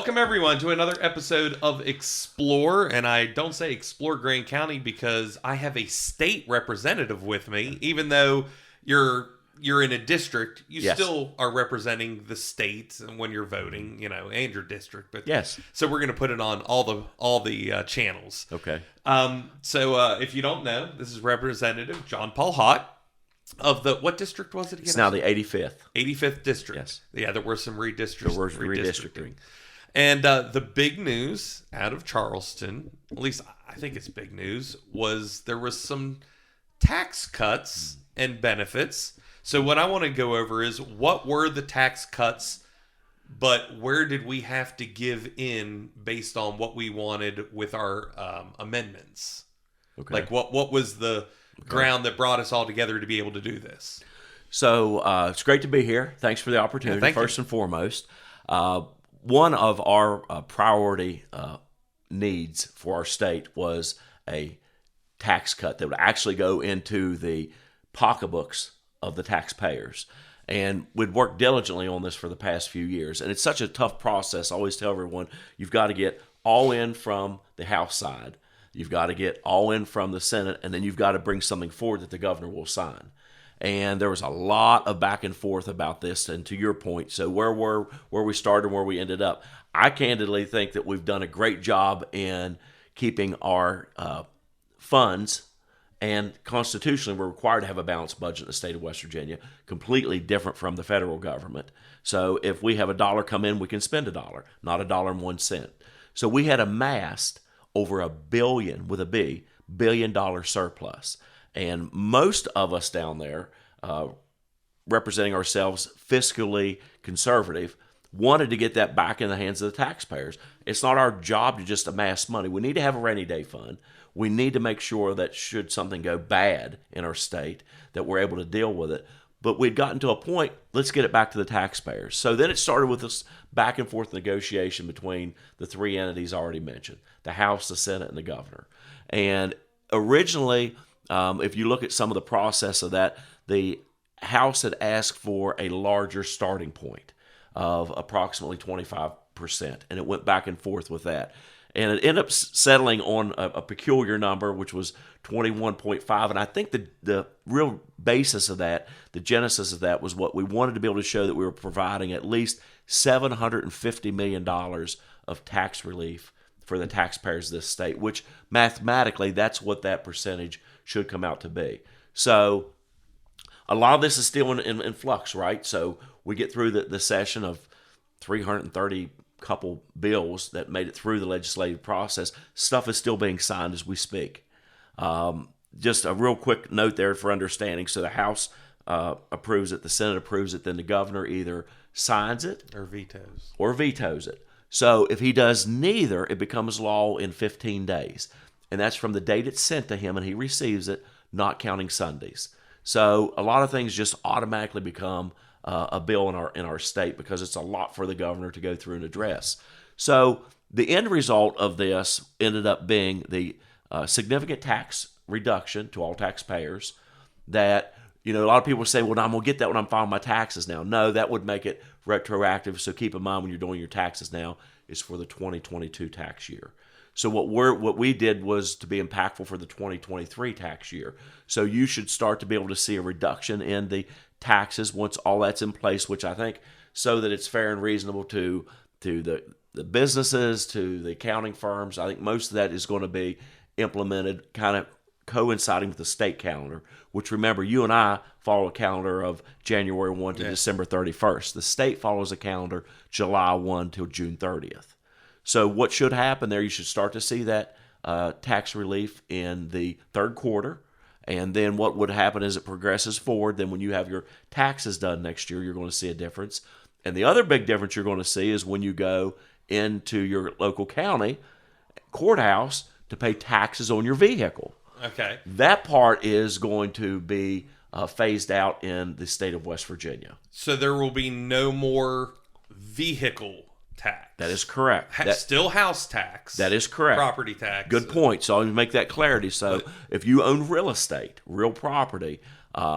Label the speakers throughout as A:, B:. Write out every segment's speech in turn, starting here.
A: Welcome everyone to another episode of Explore, and I don't say Explore Grand County because I have a state representative with me. Even though you're in a district, you still are representing the state when you're voting, and your district. But
B: yes,
A: so we're going to put it on all the channels.
B: Okay.
A: So if you don't know, this is Representative John Paul Hott. Of the, what district was it again?
B: It's now the 85th.
A: 85th district.
B: Yes.
A: Yeah, there were some redistricting.
B: There was redistricting.
A: And the big news out of Charleston, at least I think it's big news, was there was some tax cuts and benefits. So what I want to go over is what were the tax cuts, but where did we have to give in based on what we wanted with our amendments?
B: Okay.
A: Like what was the ground that brought us all together to be able to do this?
B: So it's great to be here. Thanks for the opportunity. First and foremost, one of our priority needs for our state was a tax cut that would actually go into the pocketbooks of the taxpayers. And we'd worked diligently on this for the past few years. And it's such a tough process. I always tell everyone, you've got to get all in from the House side. You've got to get all in from the Senate, and then you've got to bring something forward that the governor will sign. And there was a lot of back and forth about this. And to your point, so where we started and where we ended up, I candidly think that we've done a great job in keeping our funds, and constitutionally we're required to have a balanced budget in the state of West Virginia, completely different from the federal government. So if we have $1 come in, we can spend $1, not $1.01. So we had amassed over $1 billion, with a B, $1 billion surplus. And most of us down there, representing ourselves fiscally conservative, wanted to get that back in the hands of the taxpayers. It's not our job to just amass money. We need to have a rainy day fund. We need to make sure that should something go bad in our state, that we're able to deal with it. But we'd gotten to a point, let's get it back to the taxpayers. So then it started with this back and forth negotiation between the three entities already mentioned, the House, the Senate, and the governor. And originally, if you look at some of the process of that, the House had asked for a larger starting point of approximately 25%, and it went back and forth with that. And it ended up settling on a peculiar number, which was 21.5. And I think the real basis of that, the genesis of that, was what we wanted to be able to show that we were providing at least $750 million of tax relief for the taxpayers of this state, which mathematically, that's what that percentage should come out to be. So a lot of this is still in flux, right? So we get through the session of 330 couple bills that made it through the legislative process. Stuff is still being signed as we speak. Just a real quick note there for understanding. So the House approves it, the Senate approves it, then the governor either signs it
A: or vetoes
B: it. So if he does neither, it becomes law in 15 days. And that's from the date it's sent to him and he receives it, not counting Sundays. So a lot of things just automatically become a bill in our state because it's a lot for the governor to go through and address. So the end result of this ended up being the significant tax reduction to all taxpayers that, a lot of people say, well, I'm going to get that when I'm filing my taxes now. No, that would make it retroactive. So keep in mind when you're doing your taxes now, it's for the 2022 tax year. So what we did was to be impactful for the 2023 tax year. So you should start to be able to see a reduction in the taxes once all that's in place, which I think so that it's fair and reasonable to the businesses, to the accounting firms. I think most of that is going to be implemented kind of coinciding with the state calendar, which, remember, you and I follow a calendar of January 1 to December 31st. The state follows a calendar July 1 till June 30th. So what should happen there, you should start to see that tax relief in the third quarter. And then what would happen as it progresses forward, then when you have your taxes done next year, you're going to see a difference. And the other big difference you're going to see is when you go into your local county courthouse to pay taxes on your vehicle.
A: Okay.
B: That part is going to be phased out in the state of West Virginia.
A: So there will be no more vehicle tax.
B: That is correct.
A: Still house tax.
B: That is correct.
A: Property tax.
B: Good point. So I'll make that clarity. So if you own real estate, real property,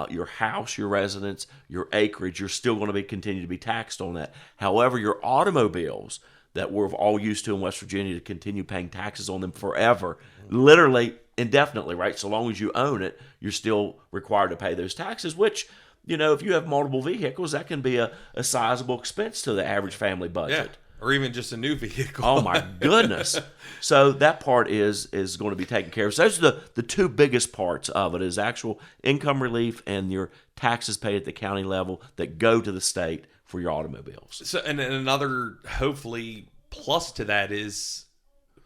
B: your house, your residence, your acreage, you're still going to continue to be taxed on that. However, your automobiles, that we're all used to in West Virginia to continue paying taxes on them forever, literally indefinitely, right? So long as you own it, you're still required to pay those taxes, which, if you have multiple vehicles, that can be a sizable expense to the average family budget.
A: Yeah. Or even just a new vehicle.
B: Oh, my goodness. So that part is going to be taken care of. So those are the two biggest parts of it, is actual income relief and your taxes paid at the county level that go to the state for your automobiles.
A: So, and another, hopefully, plus to that is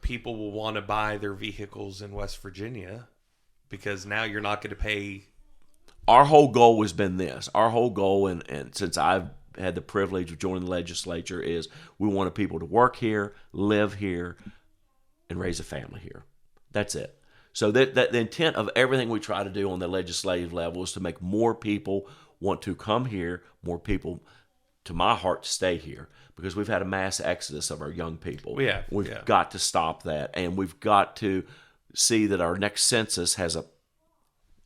A: people will want to buy their vehicles in West Virginia because now you're not going to pay.
B: Our whole goal has been this. Our whole goal, and since I've had the privilege of joining the legislature, is we wanted people to work here, live here, and raise a family here. That's it. So that the intent of everything we try to do on the legislative level is to make more people want to come here, more people, to my heart, to stay here, because we've had a mass exodus of our young people. We've got to stop that, and we've got to see that our next census has a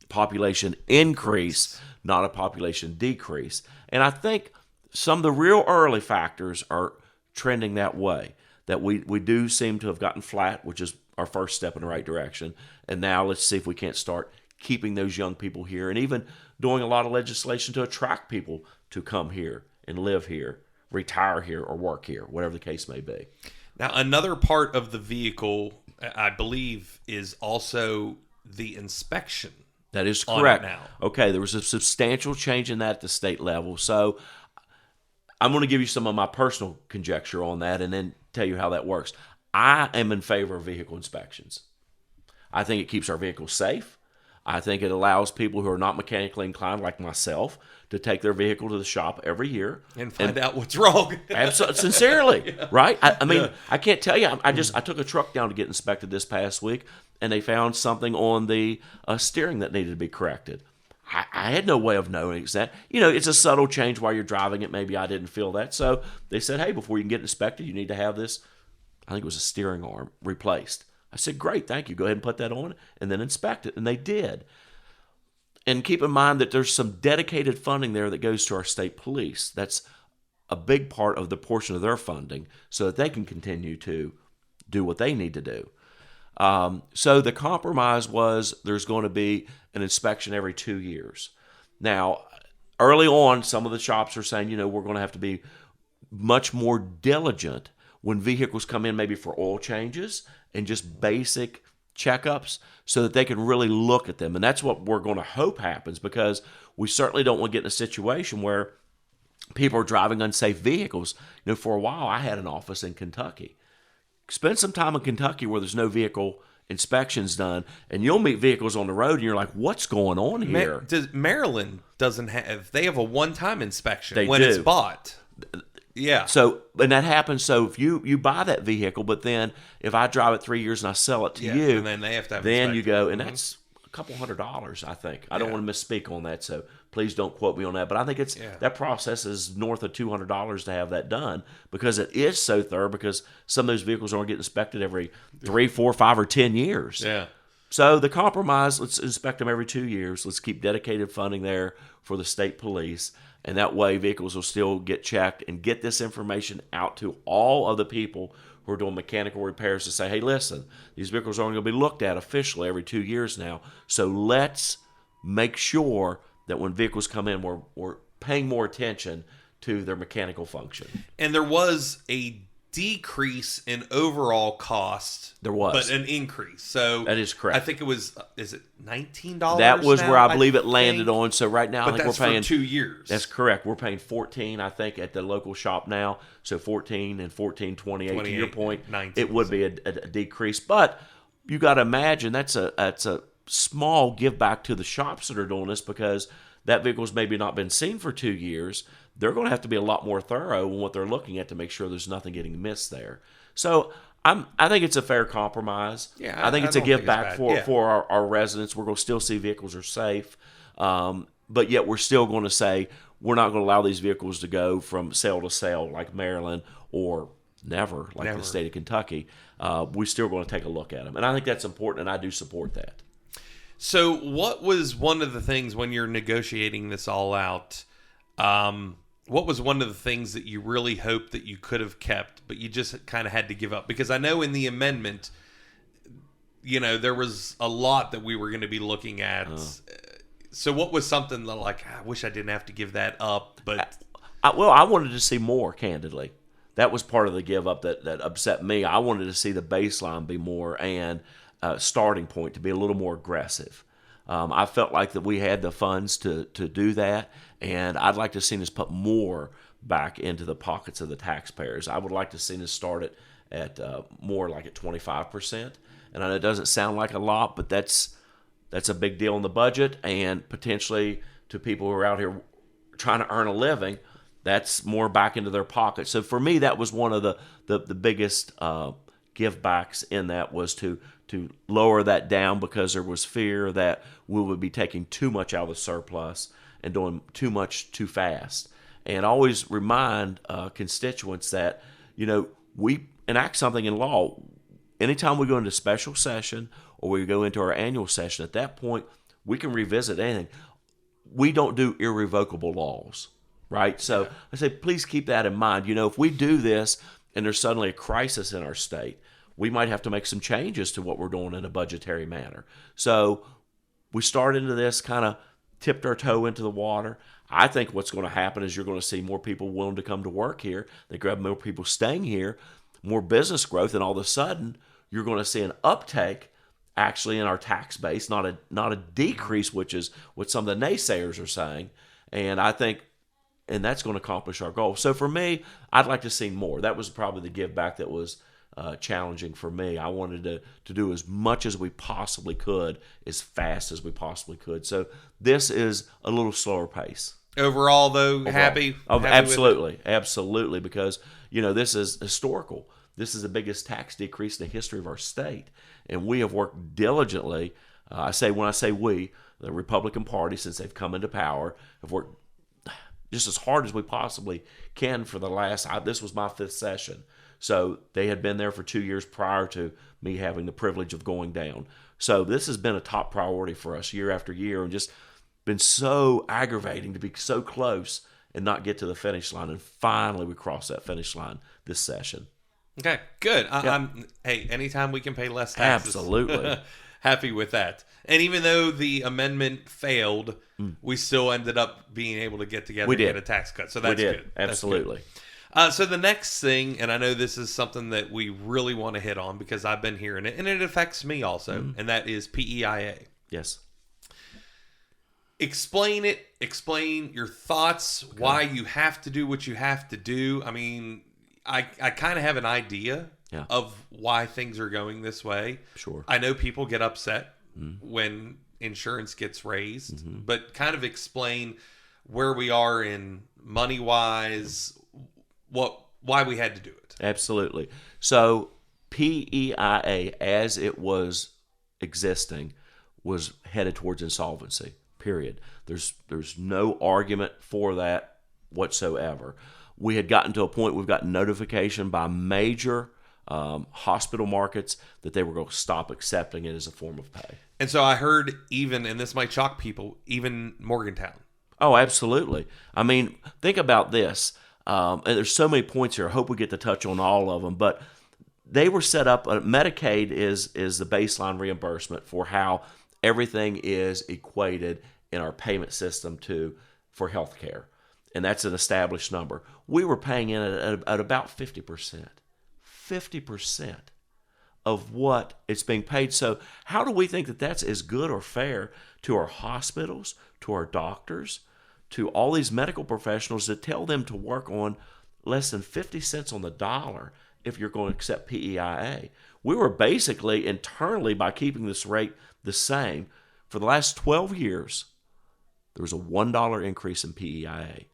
B: population increase, not a population decrease. And I think some of the real early factors are trending that way, that we do seem to have gotten flat, which is our first step in the right direction. And now let's see if we can't start keeping those young people here, and even doing a lot of legislation to attract people to come here and live here, retire here, or work here, whatever the case may be.
A: Now, another part of the vehicle, I believe, is also the inspection.
B: That is correct.
A: Now.
B: Okay, there was a substantial change in that at the state level. So I'm going to give you some of my personal conjecture on that and then tell you how that works. I am in favor of vehicle inspections. I think it keeps our vehicles safe. I think it allows people who are not mechanically inclined, like myself, to take their vehicle to the shop every year
A: and find out what's wrong.
B: Absolutely, sincerely, right? I mean, I can't tell you. I took a truck down to get inspected this past week, and they found something on the steering that needed to be corrected. I had no way of knowing that. It's a subtle change while you're driving it. Maybe I didn't feel that. So they said, hey, before you can get inspected, you need to have this, I think it was a steering arm, replaced. I said, great, thank you. Go ahead and put that on and then inspect it. And they did. And keep in mind that there's some dedicated funding there that goes to our state police. That's a big part of the portion of their funding so that they can continue to do what they need to do. So the compromise was there's going to be an inspection every 2 years. Now, early on, some of the shops are saying, we're going to have to be much more diligent when vehicles come in, maybe for oil changes and just basic checkups, so that they can really look at them. And that's what we're going to hope happens, because we certainly don't want to get in a situation where people are driving unsafe vehicles. For a while, I had an office in Kentucky. Spend some time in Kentucky where there's no vehicle inspections done, and you'll meet vehicles on the road, and you're like, what's going on here?
A: Maryland doesn't have, they have a one-time inspection
B: They
A: when
B: do.
A: It's bought. Yeah.
B: So, and that happens. So if you buy that vehicle, but then if I drive it 3 years and I sell it to you,
A: and then they have to have
B: then
A: inspected.
B: you go, and that's a couple $100, I think. I don't want to misspeak on that, so please don't quote me on that. But I think it's that process is north of $200 to have that done, because it is so thorough, because some of those vehicles aren't getting inspected every 3, 4, 5, or 10 years.
A: Yeah.
B: So the compromise, let's inspect them every 2 years. Let's keep dedicated funding there for the state police. And that way vehicles will still get checked, and get this information out to all of the people who are doing mechanical repairs to say, hey, listen, these vehicles aren't going to be looked at officially every 2 years now. So let's make sure that when vehicles come in, we're paying more attention to their mechanical function.
A: And there was a decrease in overall cost.
B: There was.
A: But an increase. So
B: that is correct.
A: I think it was, is it $19?
B: That was
A: now,
B: where I believe it landed on. So right now,
A: but
B: I think
A: that's
B: we're paying
A: for 2 years.
B: That's correct. We're paying $14, I think, at the local shop now. So $14 and $14.28. To your point,
A: 19,
B: it would be a decrease. But you got to imagine that's a small give back to the shops that are doing this, because that vehicle's maybe not been seen for 2 years. They're going to have to be a lot more thorough in what they're looking at to make sure there's nothing getting missed there. So I think it's a fair compromise.
A: Yeah,
B: I think it's a give back
A: for
B: our residents. We're going to still see vehicles are safe, but yet we're still going to say we're not going to allow these vehicles to go from sale to sale like Maryland, or never like the state of Kentucky. We're still going to take a look at them, and I think that's important, and I do support that.
A: So what was one of the things when you're negotiating this all out, what was one of the things that you really hoped that you could have kept, but you just kind of had to give up? Because I know in the amendment, there was a lot that we were going to be looking at. So what was something that, like, I wish I didn't have to give that up, but...
B: I wanted to see more, candidly. That was part of the give up that upset me. I wanted to see the baseline be more and starting point to be a little more aggressive. I felt like that we had the funds to do that, and I'd like to see us put more back into the pockets of the taxpayers. I would like to see us start it at more like at 25%. And I know it doesn't sound like a lot, but that's a big deal in the budget, and potentially to people who are out here trying to earn a living, that's more back into their pocket. So for me, that was one of the biggest give backs in that, was to lower that down, because there was fear that we would be taking too much out of the surplus and doing too much too fast. And always remind constituents that, we enact something in law. Anytime we go into special session or we go into our annual session, at that point, we can revisit anything. We don't do irrevocable laws, right? So I say, please keep that in mind. If we do this and there's suddenly a crisis in our state, we might have to make some changes to what we're doing in a budgetary manner. So we start into this, kind of tipped our toe into the water. I think what's going to happen is you're going to see more people willing to come to work here. They grab more people staying here, more business growth, and all of a sudden you're going to see an uptake actually in our tax base, not a decrease, which is what some of the naysayers are saying. And I think, and that's going to accomplish our goal. So for me, I'd like to see more. That was probably the give back that was challenging for me. I wanted to do as much as we possibly could, as fast as we possibly could. So this is a little slower pace.
A: Overall, though, happy?
B: Absolutely, because this is historical. This is the biggest tax decrease in the history of our state, and we have worked diligently. When I say we, the Republican Party, since they've come into power, have worked just as hard as we possibly can for the last. This was my 5th session, so they had been there for 2 years prior to me having the privilege of going down. So this has been a top priority for us year after year, and just been so aggravating to be so close and not get to the finish line. And finally, we crossed that finish line this session.
A: Okay, good. Hey, anytime we can pay less taxes.
B: Absolutely.
A: Happy with that. And even though the amendment failed, we still ended up being able to get together and get a tax cut. So that's good.
B: Absolutely.
A: That's good. So the next thing, and I know this is something that we really want to hit on because I've been hearing it, and it affects me also, and that is PEIA.
B: Yes.
A: Explain it. Explain your thoughts, why you have to do what you have to do. I mean, I kind of have an idea of why things are going this way.
B: Sure.
A: I know people get upset when insurance gets raised, but kind of explain where we are in money-wise, why we had to do it.
B: Absolutely. So PEIA, as it was existing, was headed towards insolvency, period. There's no argument for that whatsoever. We had gotten to a point, we've got notification by major hospital markets that they were going to stop accepting it as a form of pay.
A: And so I heard even, and this might shock people, even Morgantown.
B: Oh, absolutely. I mean, think about this. And there's so many points here. I hope we get to touch on all of them. But they were set up, Medicaid is the baseline reimbursement for how everything is equated in our payment system for health care. And that's an established number. We were paying in at about 50%. 50% of what it's being paid. So how do we think that that's as good or fair to our hospitals, to our doctors, to all these medical professionals that tell them to work on less than 50 cents on the dollar if you're going to accept PEIA? We were basically internally, by keeping this rate the same, for the last 12 years, there was a $1 increase in PEIA.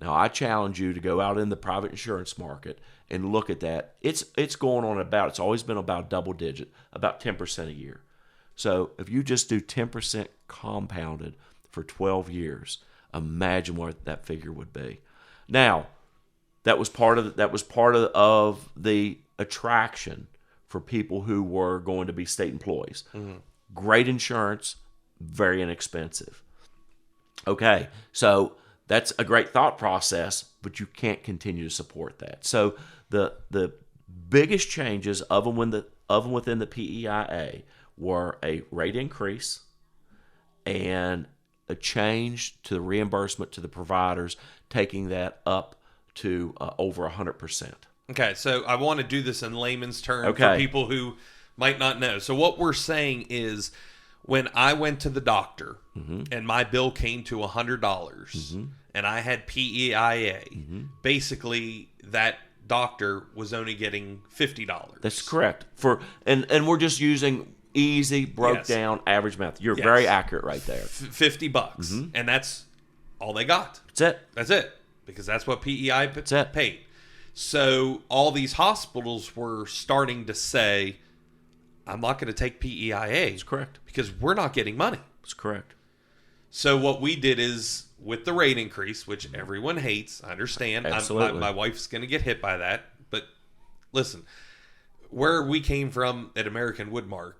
B: Now, I challenge you to go out in the private insurance market and look at that. It's going on it's always been about double digit, about 10% a year. So if you just do 10% compounded for 12 years, imagine what that figure would be. Now, that was part of the attraction for people who were going to be state employees. Mm-hmm. Great insurance, very inexpensive. Okay, so that's a great thought process, but you can't continue to support that. So the biggest changes of them within the PEIA were a rate increase and a change to the reimbursement to the providers, taking that up to over 100%.
A: Okay, so I want to do this in layman's terms for people who might not know. So what we're saying is, when I went to the doctor and my bill came to $100 and I had PEIA, basically that doctor was only getting $50.
B: That's correct. And we're just using easy, broke down average math. You're very accurate right there.
A: $50, and that's all they got.
B: That's it.
A: Because that's what PEI paid. So all these hospitals were starting to say, I'm not going to take PEIA.
B: That's correct.
A: Because we're not getting money.
B: That's correct.
A: So what we did is, with the rate increase, which everyone hates, I understand.
B: Absolutely.
A: My wife's going to get hit by that. But listen, where we came from at American Woodmark,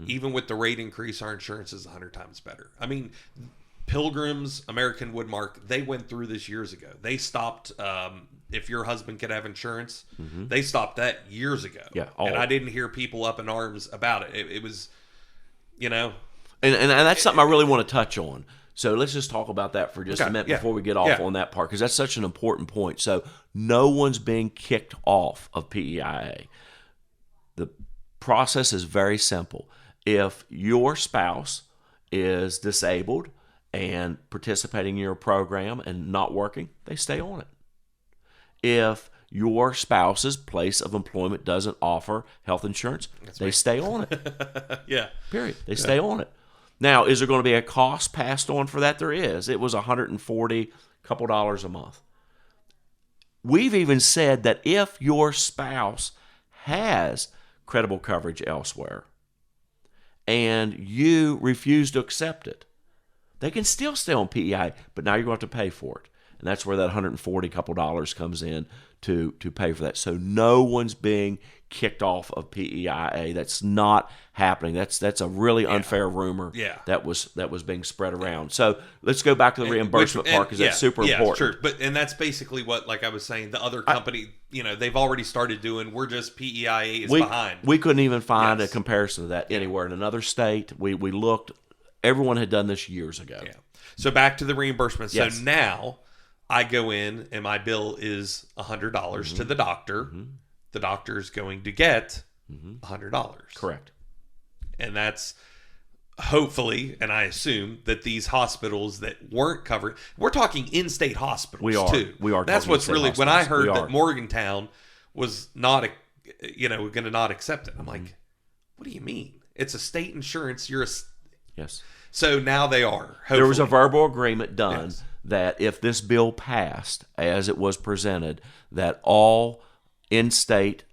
A: even with the rate increase, our insurance is 100 times better. I mean, Pilgrim's, American Woodmark, they went through this years ago. They stopped, if your husband could have insurance, they stopped that years ago.
B: Yeah,
A: and I didn't hear people up in arms about it. It was, And
B: that's something I really want to touch on. So let's just talk about that for just a minute before we get off on that part, because that's such an important point. So no one's being kicked off of PEIA. The process is very simple. If your spouse is disabled and participating in your program and not working, they stay on it. If your spouse's place of employment doesn't offer health insurance, they stay on it. Period. They stay on it. Now, is there going to be a cost passed on for that? There is. It was $140, couple dollars a month. We've even said that if your spouse has credible coverage elsewhere and you refuse to accept it, they can still stay on PEI, but now you're going to have to pay for it. And that's where that $140 couple dollars comes in to pay for that. So no one's being kicked off of PEIA. That's not happening. That's a really unfair rumor that was being spread around. So let's go back to the reimbursement part, because that's super important.
A: Sure. And that's basically what, like I was saying, the other company, they've already started doing. We're just PEIA is behind.
B: We couldn't even find a comparison of that anywhere in another state. We looked. Everyone had done this years ago. Yeah.
A: So back to the reimbursement. So now I go in and my bill is $100 to the doctor. The doctor is going to get $100.
B: Correct.
A: And that's hopefully, and I assume that these hospitals that weren't covered, we're talking in-state hospitals too.
B: We are.
A: That's what's really, when I heard that Morgantown was not, going to not accept it, I'm like, what do you mean? It's a state insurance.
B: Yes.
A: So now they are. Hopefully.
B: There was a verbal agreement done that if this bill passed as it was presented, that all in-state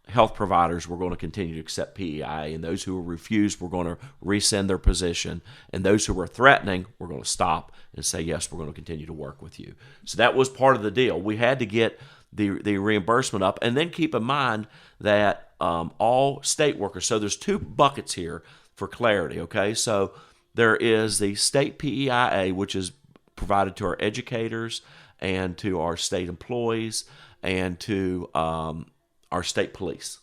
B: health providers were going to continue to accept PEI, and those who were refused were going to rescind their position, and those who were threatening were going to stop and say, yes, we're going to continue to work with you. So that was part of the deal. We had to get the reimbursement up, and then keep in mind that all state workers, so there's two buckets here for clarity, okay? So there is the state PEIA, which is provided to our educators and to our state employees and to our state police.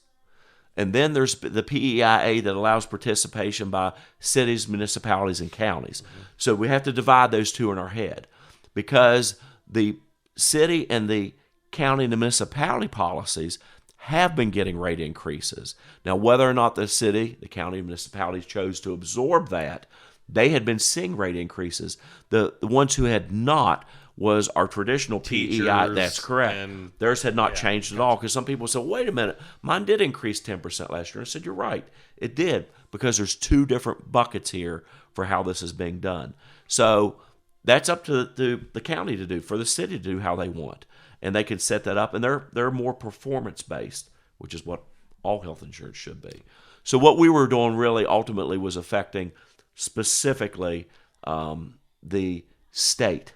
B: And then there's the PEIA that allows participation by cities, municipalities, and counties. So we have to divide those two in our head, because the city and the county and the municipality policies have been getting rate increases. Now, whether or not the city, the county, and municipalities chose to absorb that, they had been seeing rate increases. The ones who had not was our traditional PEI. That's correct. Theirs had not changed at all, because some people said, wait a minute, mine did increase 10% last year. I said, you're right. It did, because there's two different buckets here for how this is being done. So that's up to the county to do, for the city to do how they want. And they can set that up, and they're more performance-based, which is what all health insurance should be. So what we were doing really ultimately was affecting specifically the state.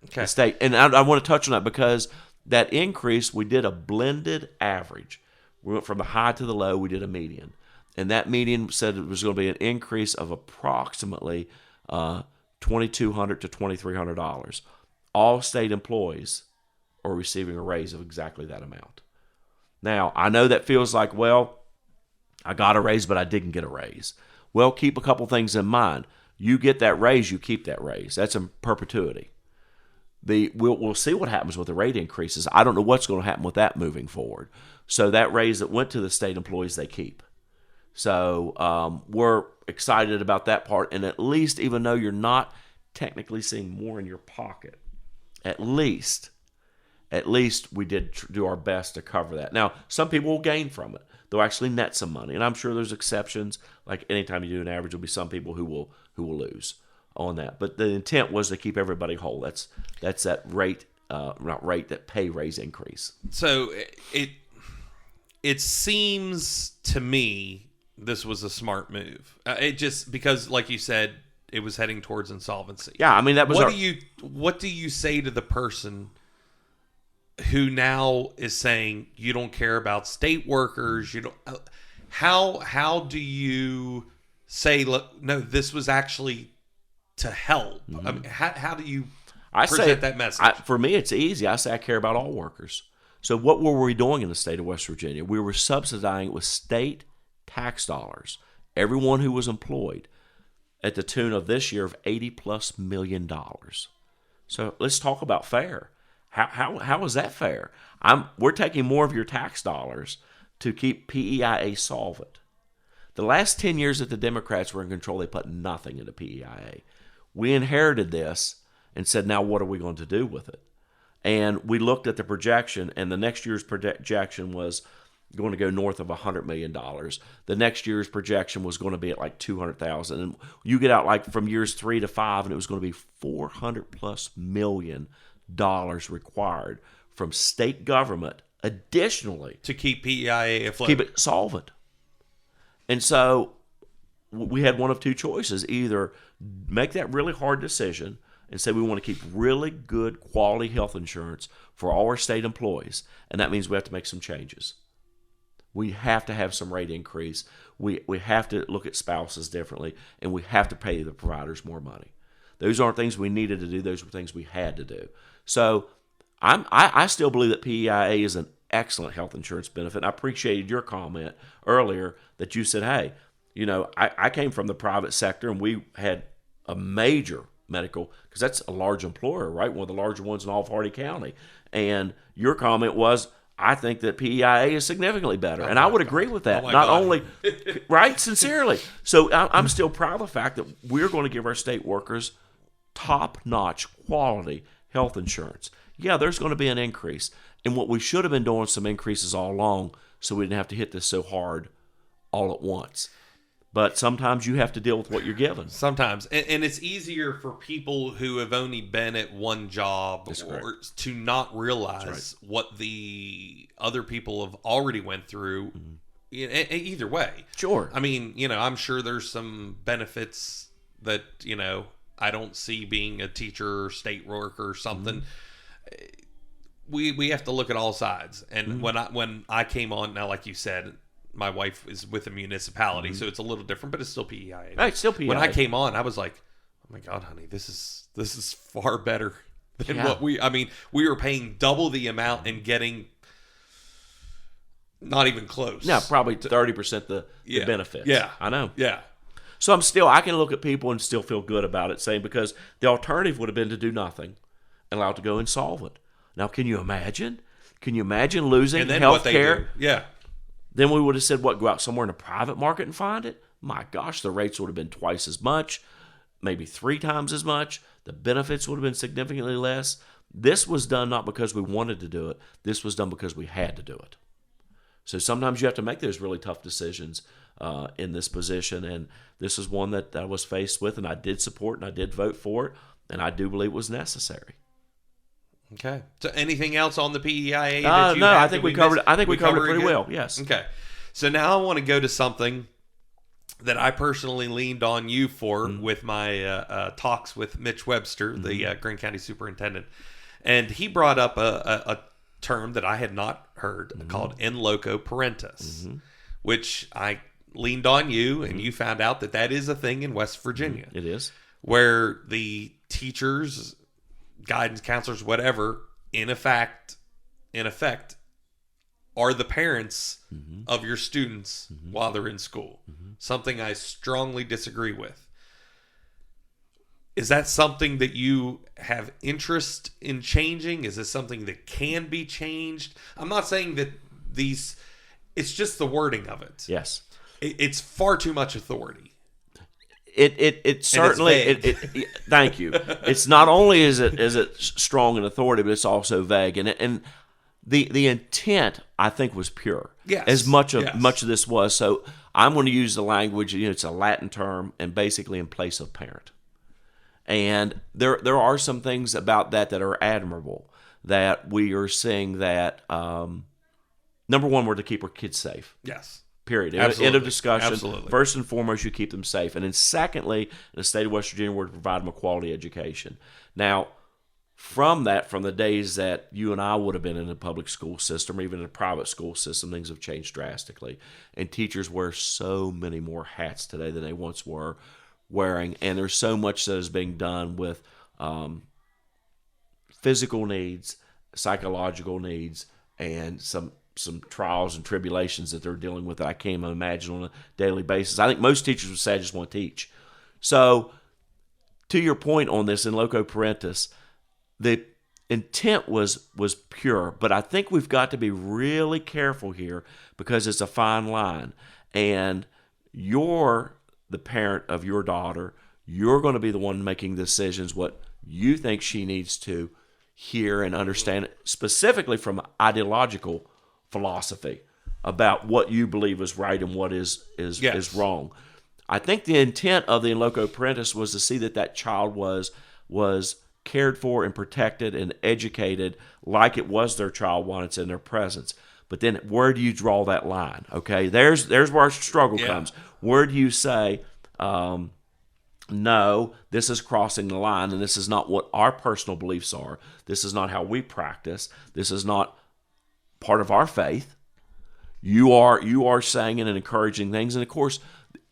A: Okay.
B: The state. And I want to touch on that, because that increase, we did a blended average. We went from the high to the low, we did a median. And that median said it was going to be an increase of approximately $2,200 to $2,300. all state employees are receiving a raise of exactly that amount. Now, I know that feels like, well, I got a raise, but I didn't get a raise. Well, keep a couple things in mind. You get that raise, you keep that raise. That's in perpetuity. We'll see what happens with the rate increases. I don't know what's going to happen with that moving forward. So that raise that went to the state employees, they keep. So we're excited about that part. And at least, even though you're not technically seeing more in your pocket, at least we did do our best to cover that. Now, some people will gain from it. They'll actually net some money. And I'm sure there's exceptions. Like anytime you do an average, there'll be some people who will lose on that. But the intent was to keep everybody whole. That's that rate, that pay raise increase.
A: So it seems to me this was a smart move. It just because, like you said, it was heading towards insolvency.
B: Yeah, I mean that was.
A: What do you say to the person who now is saying you don't care about state workers? You don't. How do you say, look, no, this was actually to help? I mean, how do you present that message?
B: For me, it's easy. I say I care about all workers. So what were we doing in the state of West Virginia? We were subsidizing with state tax dollars everyone who was employed at the tune of this year of $80+ million. So let's talk about fair. How is that fair? We're taking more of your tax dollars to keep PEIA solvent. The last 10 years that the Democrats were in control, they put nothing into PEIA. We inherited this and said, now what are we going to do with it? And we looked at the projection, and the next year's projection was going to go north of $100 million. The next year's projection was going to be at like $200,000. And you get out like from years 3 to 5, and it was going to be $400+ million required from state government additionally
A: to keep PEIA afloat.
B: Keep it solvent. And so we had one of two choices. Either make that really hard decision and say we want to keep really good quality health insurance for all our state employees, and that means we have to make some changes. We have to have some rate increase. We have to look at spouses differently, and we have to pay the providers more money. Those aren't things we needed to do. Those were things we had to do. So I still believe that PEIA is an excellent health insurance benefit. I appreciated your comment earlier that you said, hey, I came from the private sector, and we had a major medical, because that's a large employer, right? One of the larger ones in all of Hardy County. And your comment was, I think that PEIA is significantly better. And I would agree with that. Not only, right? Sincerely. So I'm still proud of the fact that we're going to give our state workers top-notch quality health insurance. Yeah, there's going to be an increase. And what we should have been doing some increases all along so we didn't have to hit this so hard all at once. But sometimes you have to deal with what you're given.
A: Sometimes. And it's easier for people who have only been at one job to not realize what the other people have already went through either way.
B: Sure.
A: I mean, I'm sure there's some benefits that, I don't see being a teacher or state worker or something. We have to look at all sides. And when I came on, now like you said, my wife is with a municipality, so it's a little different, but it's still PEIA.
B: Right, it's still PEIA.
A: When I came on, I was like, "Oh my God, honey, this is far better than what we." I mean, we were paying double the amount and getting not even close.
B: Yeah, probably 30% the benefits.
A: Yeah,
B: I know.
A: Yeah.
B: So I can look at people and still feel good about it, saying because the alternative would have been to do nothing and allow it to go insolvent. Now, can you imagine? Can you imagine losing health care?
A: Yeah.
B: Then we would have said, go out somewhere in the private market and find it? My gosh, the rates would have been twice as much, maybe 3 times as much. The benefits would have been significantly less. This was done not because we wanted to do it. This was done because we had to do it. So sometimes you have to make those really tough decisions in this position, and this is one that I was faced with, and I did support, and I did vote for it, and I do believe it was necessary.
A: Okay. So anything else on the PEIA that you
B: No,
A: have
B: I think we covered. I think we covered it pretty well. Yes.
A: Okay. So now I want to go to something that I personally leaned on you for with my talks with Mitch Webster, the Greene County Superintendent, and he brought up a term that I had not heard called En Loco Parentis, which I leaned on you, and you found out that is a thing in West Virginia.
B: It is,
A: where the teachers guidance counselors, whatever, in effect, are the parents of your students while they're in school. Something I strongly disagree with. Is that something that you have interest in changing? Is this something that can be changed? I'm not saying that it's just the wording of it.
B: Yes.
A: It's far too much authority.
B: It certainly thank you. It's not only is it strong in authority, but it's also vague, and the intent, I think, was pure.
A: Yes.
B: As much of this was. So I'm going to use the language. It's a Latin term, and basically in place of parent. And there are some things about that are admirable. That we are seeing that number one, we're to keep our kids safe.
A: Yes.
B: Period.
A: Absolutely.
B: End of discussion.
A: Absolutely.
B: First and foremost, you keep them safe. And then secondly, in the state of West Virginia, we're to provide them a quality education. Now, from the days that you and I would have been in the public school system or even in a private school system, things have changed drastically. And teachers wear so many more hats today than they once were wearing. And there's so much that is being done with physical needs, psychological needs, and some trials and tribulations that they're dealing with that I can't even imagine on a daily basis. I think most teachers would say, I just want to teach. So, to your point on this, in Loco Parentis, the intent was pure, but I think we've got to be really careful here because it's a fine line. And you're the parent of your daughter. You're going to be the one making decisions what you think she needs to hear and understand, specifically from ideological philosophy about what you believe is right and what is wrong. I think the intent of the En Loco Parentis was to see that child was cared for and protected and educated like it was their child while it's in their presence. But then where do you draw that line? Okay, there's where our struggle comes. Where do you say, no, this is crossing the line and this is not what our personal beliefs are. This is not how we practice. This is not part of our faith. You are saying and encouraging things, and of course,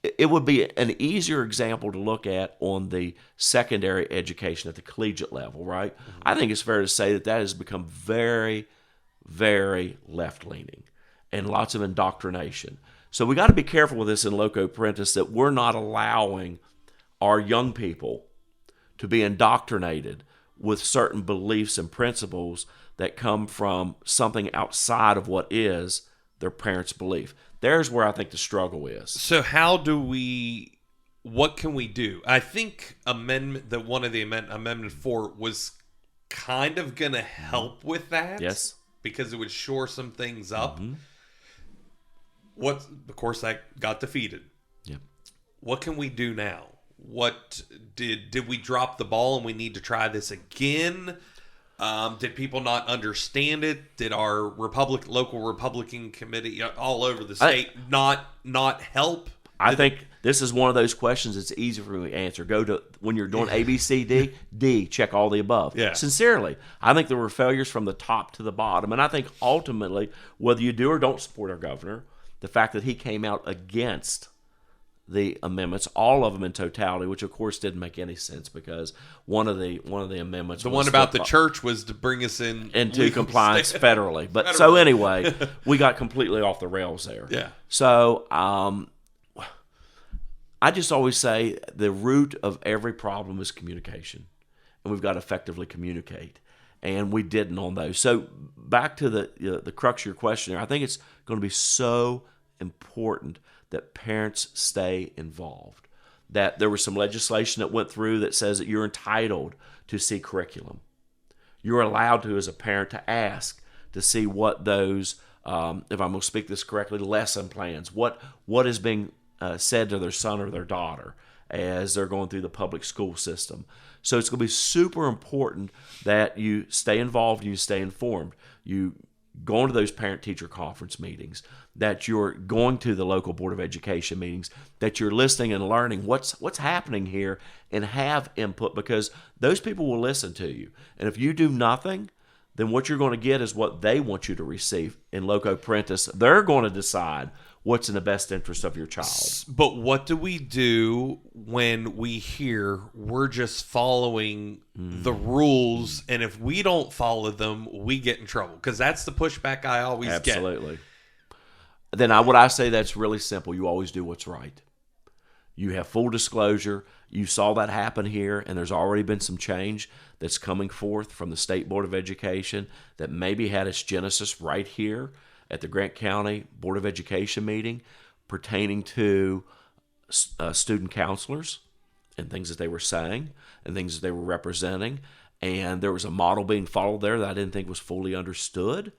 B: it would be an easier example to look at on the secondary education at the collegiate level, right? Mm-hmm. I think it's fair to say that has become very, very left-leaning and lots of indoctrination. So we got to be careful with this in Loco Parentis that we're not allowing our young people to be indoctrinated with certain beliefs and principles that come from something outside of what is their parents' belief. There's where I think the struggle is.
A: So what can we do? I think Amendment 4 was kind of going to help with that.
B: Yes.
A: Because it would shore some things up.
B: Mm-hmm.
A: Of course, that got defeated.
B: Yep.
A: What can we do now? What did we drop the ball and we need to try this again? Did people not understand it? Did our local Republican committee all over the state not help?
B: I think this is one of those questions that's easy for me to answer. Go to, when you're doing A, B, C, D, D, check all the above.
A: Yeah.
B: Sincerely, I think there were failures from the top to the bottom. And I think ultimately, whether you do or don't support our governor, the fact that he came out against the amendments, all of them in totality, which of course didn't make any sense because one of the amendments,
A: the one about the church, was to bring us into
B: compliance federally. But so anyway, we got completely off the rails there.
A: Yeah.
B: So I just always say the root of every problem is communication, and we've got to effectively communicate, and we didn't on those. So back to the crux of your question, I think it's going to be so important that parents stay involved. That there was some legislation that went through that says that you're entitled to see curriculum. You're allowed to, as a parent, to ask to see what those, if I'm going to speak this correctly, lesson plans, what is being said to their son or their daughter as they're going through the public school system. So it's going to be super important that you stay involved, you stay informed, you going to those parent-teacher conference meetings, that you're going to the local Board of Education meetings, that you're listening and learning what's happening here and have input, because those people will listen to you. And if you do nothing, then what you're going to get is what they want you to receive. In Loco Parentis, they're going to decide what's in the best interest of your child.
A: But what do we do when we hear we're just following the rules, and if we don't follow them, we get in trouble? Because that's the pushback I always get.
B: Absolutely. Then I say that's really simple. You always do what's right. You have full disclosure. You saw that happen here, and there's already been some change that's coming forth from the State Board of Education that maybe had its genesis right here at the Grant County Board of Education meeting pertaining to student counselors and things that they were saying and things that they were representing. And there was a model being followed there that I didn't think was fully understood.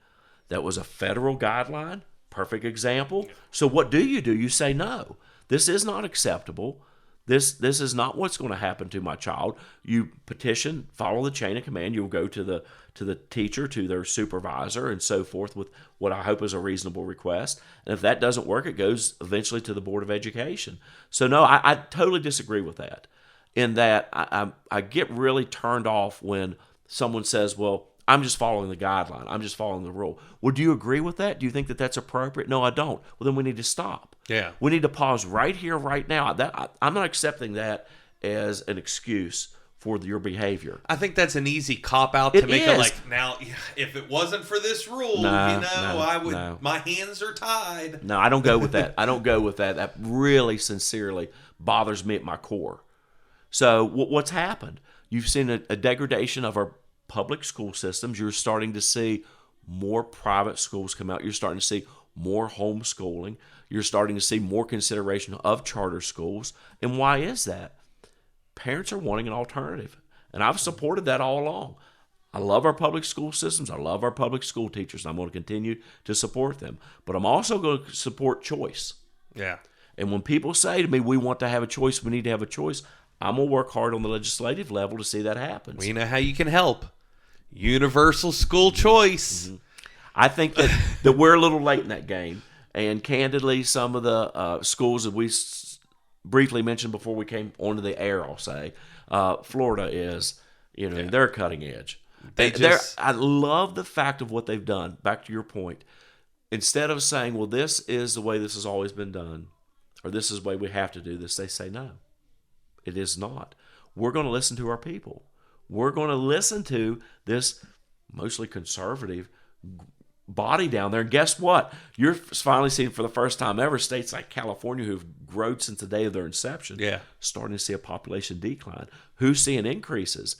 B: That was a federal guideline. Perfect example. So what do? You say, no, this is not acceptable. This is not what's going to happen to my child. You petition, follow the chain of command. You'll go to the teacher, to their supervisor, and so forth with what I hope is a reasonable request. And if that doesn't work, it goes eventually to the Board of Education. So no, I totally disagree with that. In that I get really turned off when someone says, well, I'm just following the guideline. I'm just following the rule. Well, do you agree with that? Do you think that that's appropriate? No, I don't. Well, then we need to stop.
A: Yeah.
B: We need to pause right here, right now. I'm not accepting that as an excuse for your behavior.
A: I think that's an easy cop-out to make it like, now, if it wasn't for this rule, my hands are tied.
B: No, I don't go with that. I don't go with that. That really, sincerely bothers me at my core. So what's happened? You've seen a degradation of our public school systems. You're starting to see more private schools come out. You're starting to see more homeschooling. You're starting to see more consideration of charter schools. And why is that? Parents are wanting an alternative. And I've supported that all along. I love our public school systems. I love our public school teachers. And I'm going to continue to support them. But I'm also going to support choice.
A: Yeah.
B: And when people say to me, we want to have a choice, we need to have a choice, I'm going to work hard on the legislative level to see that happen.
A: Well, you know how you can help. Universal school choice.
B: Mm-hmm. I think that we're a little late in that game. And candidly, some of the schools that we briefly mentioned before we came onto the air, I'll say, Florida is, they're cutting edge. I love the fact of what they've done. Back to your point. Instead of saying, well, this is the way this has always been done, or this is the way we have to do this, they say, no, it is not. We're going to listen to our people. We're going to listen to this mostly conservative body down there. And guess what? You're finally seeing for the first time ever states like California, who've grown since the day of their inception, starting to see a population decline. Who's seeing increases?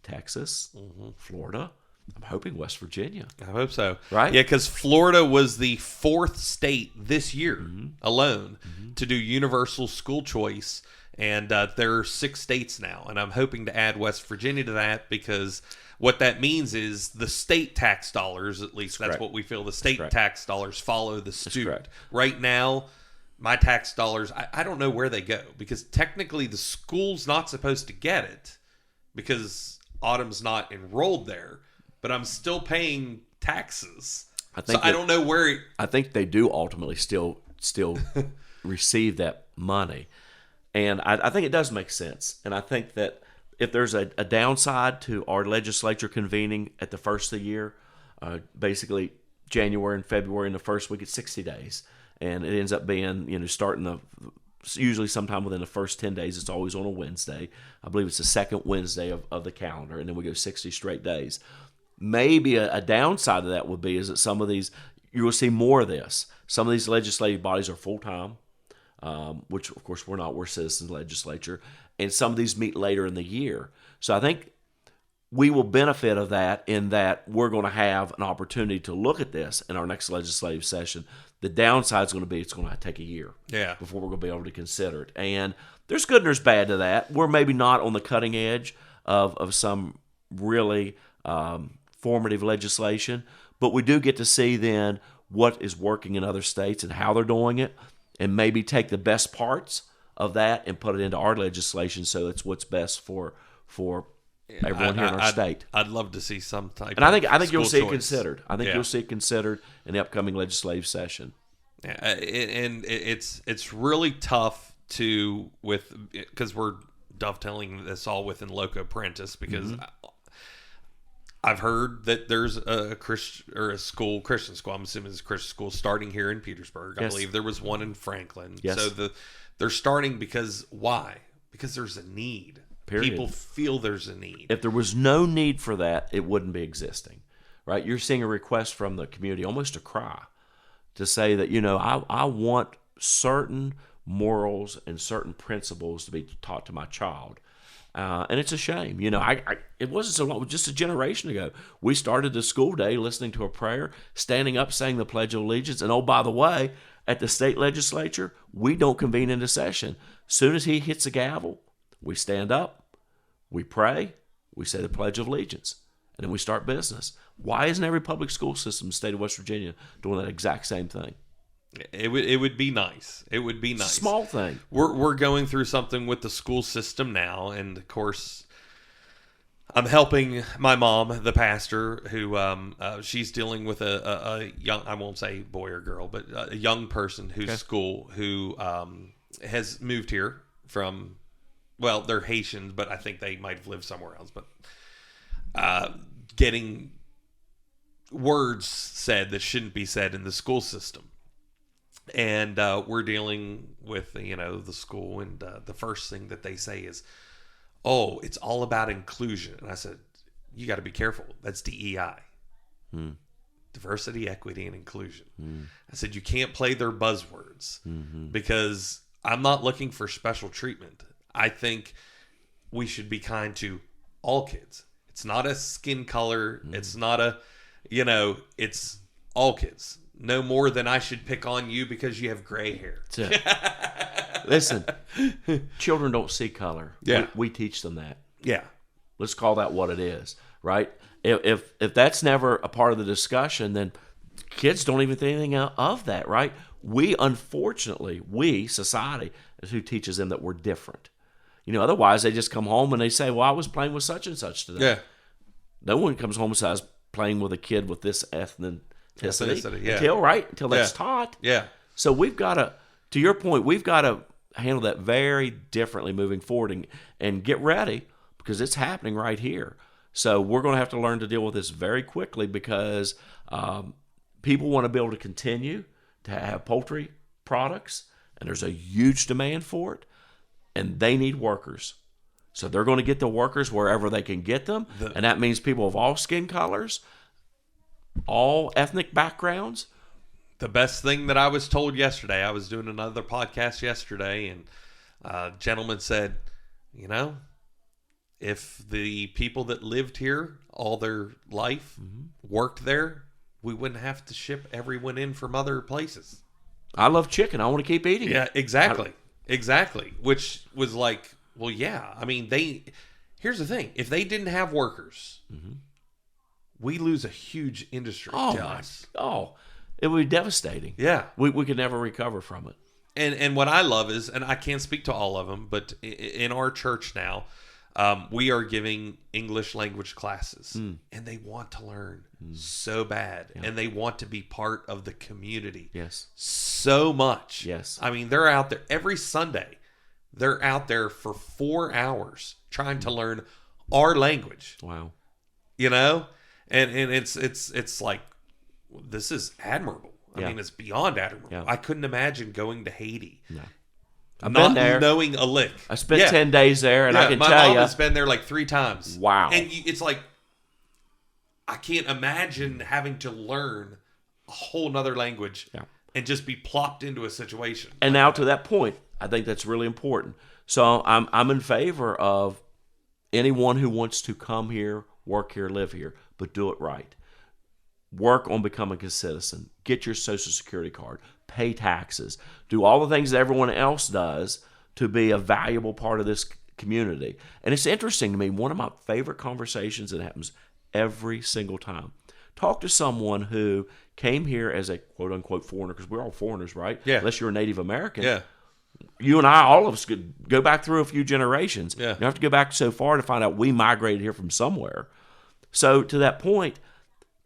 B: Texas, Florida. I'm hoping West Virginia.
A: I hope so.
B: Right?
A: Yeah, because Florida was the fourth state this year alone to do universal school choice. And there are 6 states now. And I'm hoping to add West Virginia to that, because what that means is the state tax dollars, at least that's what we feel, the state tax dollars follow the student. Right now, my tax dollars, I don't know where they go, because technically the school's not supposed to get it because Autumn's not enrolled there, but I'm still paying taxes. I don't know where.
B: I think they do ultimately still receive that money. And I think it does make sense. And I think that if there's a downside to our legislature convening at the first of the year, basically January and February in the first week, it's 60 days. And it ends up being, starting usually sometime within the first 10 days. It's always on a Wednesday. I believe it's the second Wednesday of the calendar. And then we go 60 straight days. Maybe a downside of that would be is that some of these, you will see more of this. Some of these legislative bodies are full-time. Which, of course, we're not. We're citizens legislature. And some of these meet later in the year. So I think we will benefit of that in that we're going to have an opportunity to look at this in our next legislative session. The downside is going to be it's going to take a year before we're going to be able to consider it. And there's good and there's bad to that. We're maybe not on the cutting edge of some really formative legislation, but we do get to see then what is working in other states and how they're doing it, and maybe take the best parts of that and put it into our legislation so that's what's best for everyone here in our state.
A: I'd love to see some type.
B: And I think you'll see it considered. I think you'll see it considered in the upcoming legislative session.
A: Yeah, and it's really tough because we're dovetailing this all within Loco Parentis, because I've heard that there's a Christian school. I'm assuming it's a Christian school starting here in Petersburg. I believe there was one in Franklin.
B: Yes.
A: So they're starting because why? Because there's a need.
B: Period.
A: People feel there's a need.
B: If there was no need for that, it wouldn't be existing, right? You're seeing a request from the community, almost a cry, to say that, I want certain morals and certain principles to be taught to my child. And it's a shame. It wasn't so long, just a generation ago. We started the school day listening to a prayer, standing up, saying the Pledge of Allegiance. And oh, by the way, at the state legislature, we don't convene into session. As soon as he hits the gavel, we stand up, we pray, we say the Pledge of Allegiance, and then we start business. Why isn't every public school system in the state of West Virginia doing that exact same thing?
A: It would be nice. It would be nice.
B: Small thing.
A: We're going through something with the school system now, and of course, I'm helping my mom, the pastor, who she's dealing with a young, I won't say boy or girl, but a young person whose school who has moved here from, well, they're Haitians, but I think they might have lived somewhere else, but getting words said that shouldn't be said in the school system. And we're dealing with, the school, and the first thing that they say is, oh, it's all about inclusion. And I said, you got to be careful. That's DEI. Diversity, equity, and inclusion. I said, you can't play their buzzwords because I'm not looking for special treatment. I think we should be kind to all kids. It's not a skin color. It's not it's all kids. No more than I should pick on you because you have gray hair.
B: Listen, children don't see color.
A: Yeah.
B: We teach them that.
A: Yeah.
B: Let's call that what it is, right? If that's never a part of the discussion, then kids don't even think anything of that, right? Unfortunately, society, is who teaches them that we're different. Otherwise they just come home and they say, well, I was playing with such and such today.
A: Yeah.
B: No one comes home and says, playing with a kid with this ethnicity.
A: Yeah.
B: Until that's taught.
A: Yeah.
B: So we've got to your point, we've got to handle that very differently moving forward and get ready because it's happening right here. So we're going to have to learn to deal with this very quickly because people want to be able to continue to have poultry products, and there's a huge demand for it, and they need workers. So they're going to get the workers wherever they can get them, and that means people of all skin colors, all ethnic backgrounds.
A: The best thing that I was told yesterday, I was doing another podcast yesterday, and a gentleman said, if the people that lived here all their life worked there, we wouldn't have to ship everyone in from other places.
B: I love chicken. I want to keep eating it.
A: Yeah, exactly. Exactly. Which was like, well, yeah. I mean, here's the thing. If they didn't have workers, we lose a huge industry to us.
B: Oh, it would be devastating.
A: Yeah.
B: We could never recover from it.
A: And what I love is, and I can't speak to all of them, but in our church now, we are giving English language classes, and they want to learn so bad, and they want to be part of the community so much.
B: Yes.
A: I mean, they're out there every Sunday. They're out there for 4 hours trying to learn our language.
B: Wow.
A: And it's like, this is admirable. I mean, it's beyond admirable.
B: Yeah.
A: I couldn't imagine going to Haiti.
B: No.
A: I've been there. Knowing a lick.
B: I spent 10 days there, and I can tell you.
A: My mom has been there like 3 times.
B: Wow.
A: And it's like, I can't imagine having to learn a whole nother language and just be plopped into a situation.
B: And now to that point, I think that's really important. So I'm in favor of anyone who wants to come here, work here, live here, but do it right. Work on becoming a citizen. Get your Social Security card. Pay taxes. Do all the things that everyone else does to be a valuable part of this community. And it's interesting to me, one of my favorite conversations that happens every single time. Talk to someone who came here as a quote-unquote foreigner, because we're all foreigners, right?
A: Yeah.
B: Unless you're a Native American.
A: Yeah.
B: You and I, all of us, could go back through a few generations.
A: Yeah.
B: You have to go back so far to find out we migrated here from somewhere. So to that point,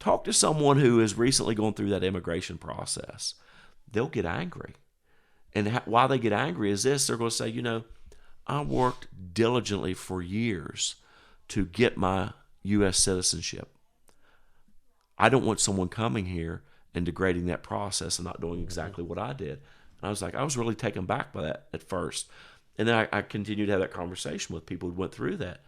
B: talk to someone who has recently gone through that immigration process. They'll get angry. And why they get angry is this. They're going to say, I worked diligently for years to get my U.S. citizenship. I don't want someone coming here and degrading that process and not doing exactly what I did. And I was like, I was really taken back by that at first. And then I continued to have that conversation with people who went through that.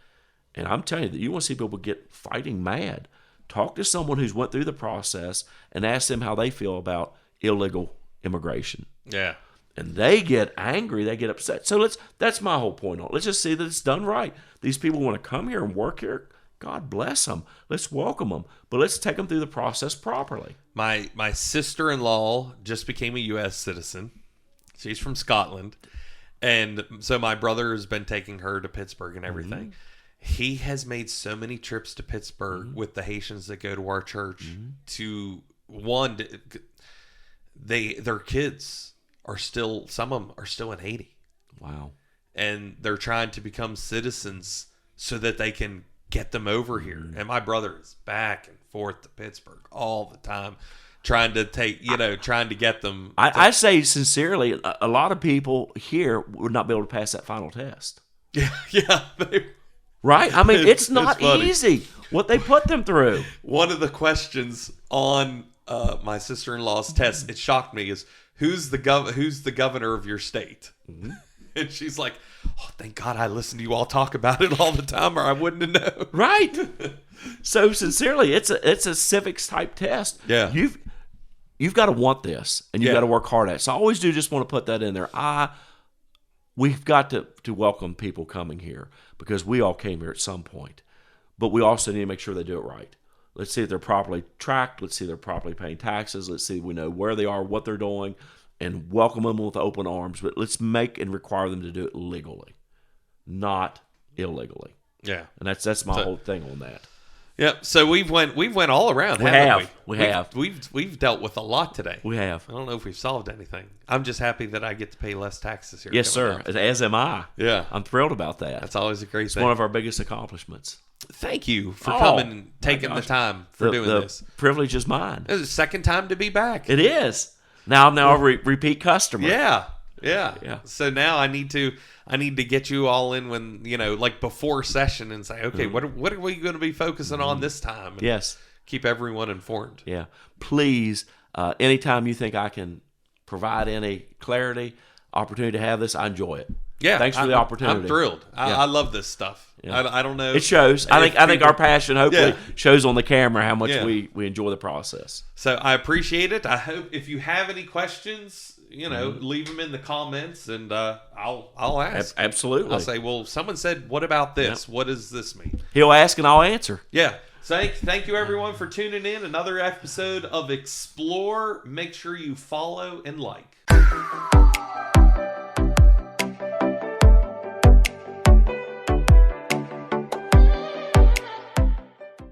B: And I'm telling you that you want to see people get fighting mad. Talk to someone who's went through the process and ask them how they feel about illegal immigration.
A: Yeah.
B: And they get angry, they get upset. So that's my whole point on it. Let's just see that it's done right. These people want to come here and work here. God bless them. Let's welcome them. But let's take them through the process properly.
A: My sister-in-law just became a U.S. citizen. She's from Scotland. And so my brother has been taking her to Pittsburgh and everything. Mm-hmm. He has made so many trips to Pittsburgh with the Haitians that go to our church to one, their kids are still, some of them are still in Haiti.
B: Wow.
A: And they're trying to become citizens so that they can get them over here. And my brother is back and forth to Pittsburgh all the time, trying to get them.
B: I say sincerely, a lot of people here would not be able to pass that final test.
A: Yeah.
B: Right? I mean, it's not easy what they put them through.
A: One of the questions on my sister-in-law's test, it shocked me, is who's the governor of your state? Mm-hmm. And she's like, oh, thank God I listen to you all talk about it all the time, or I wouldn't have known.
B: Right. So sincerely, it's a civics type test.
A: Yeah.
B: You've got to want this, and you've got to work hard at it. So I always do just want to put that in there. We've got to welcome people coming here because we all came here at some point. But we also need to make sure they do it right. Let's see if they're properly tracked. Let's see if they're properly paying taxes. Let's see if we know where they are, what they're doing, and welcome them with open arms. But let's make and require them to do it legally, not illegally.
A: Yeah.
B: And that's my whole thing on that.
A: Yep. So we've went all around. We've dealt with a lot today.
B: We have.
A: I don't know if we've solved anything. I'm just happy that I get to pay less taxes here.
B: Yes, sir. As am I.
A: Yeah.
B: I'm thrilled about that.
A: That's always a great thing.
B: It's one of our biggest accomplishments.
A: Thank you for coming and taking the time for doing this.
B: The privilege is mine.
A: It's the second time to be back.
B: It is. Now I'm a repeat customer.
A: Yeah. So now I need to get you all in when, like before session and say, okay, what are we going to be focusing on this time? And
B: yes.
A: Keep everyone informed.
B: Yeah. Please, anytime you think I can provide any clarity, opportunity to have this, I enjoy it.
A: Yeah.
B: Thanks for the opportunity.
A: I'm thrilled. I love this stuff. Yeah. I don't know.
B: It shows. I think our passion hopefully shows on the camera how much we enjoy the process.
A: So I appreciate it. I hope if you have any questions, leave them in the comments and I'll ask.
B: Absolutely.
A: I'll say, well, someone said, what about this? Yep. What does this mean?
B: He'll ask and I'll answer.
A: Yeah. So thank you everyone for tuning in. Another episode of Explore. Make sure you follow and like.